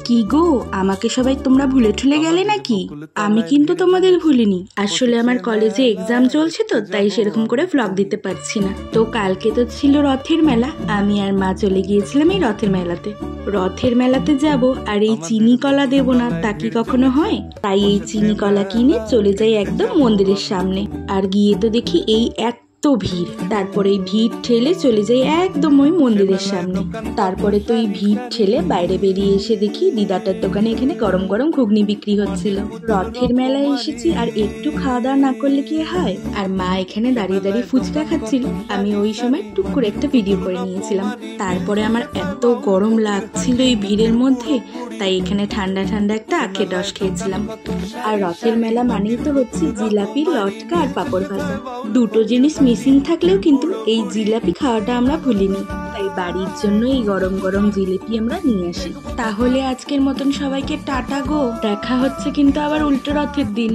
কি গো, আমাকে সবাই তোমরা ভুলে ঠুলে গেলে নাকি? আমি কিন্তু তোমাদের ভুলিনি। আসলে আমার কলেজে এক্সাম চলছে তো, তাই সেরকম করে ভ্লগ দিতে পারছি না। তো কালকে তো ছিল রথের মেলা, আমি আর মা চলে গিয়েছিলাম এই রথের মেলাতে। রথের মেলাতে যাব আর এই চিনি কলা দেবো না, তা কি কখনো হয়? তাই এই চিনি কলা কিনে চলে যাই একদম মন্দিরের সামনে। আর গিয়ে তো দেখি এই ভিড়। তারপরে এই ভিড় ঠেলে চলে যাই একদম ওই মন্দিরের সামনে। তারপরে তো এই ভিড় ঠেলে বাইরে বেরিয়ে এসে দেখি দিদাটার দোকানে এখানে গরম গরম ঘুগনি বিক্রি হচ্ছিল। রথের মেলায় এসেছি আর একটু খাওয়া দাওয়া না করলে কি হয়? আর মা এখানে দাঁড়িয়ে দাঁড়িয়ে ফুচকা খাচ্ছিল, আমি ওই সময় টুক করে একটা ভিডিও করে নিয়েছিলাম। তারপরে আমার এত গরম লাগছিল এই ভিড়ের মধ্যে, তাই এখানে ঠান্ডা ঠান্ডা একটা আখের রস খেয়েছিলাম। আর রথের মেলা মানেই তো হচ্ছে জিলাপি, লটকা আর পাঁপড় ভাজা। দুটো জিনিস মিসিং থাকলেও কিন্তু এই জিলাপি খাওয়াটা আমরা ভুলিনি, তাই বাড়ির জন্য এই গরম গরম জিলিপি আমরা নিয়ে আসি। তাহলে আজকের মতন সবাইকে টাটা গো, দেখা হচ্ছে কিন্তু আবার উল্টো রথের দিন।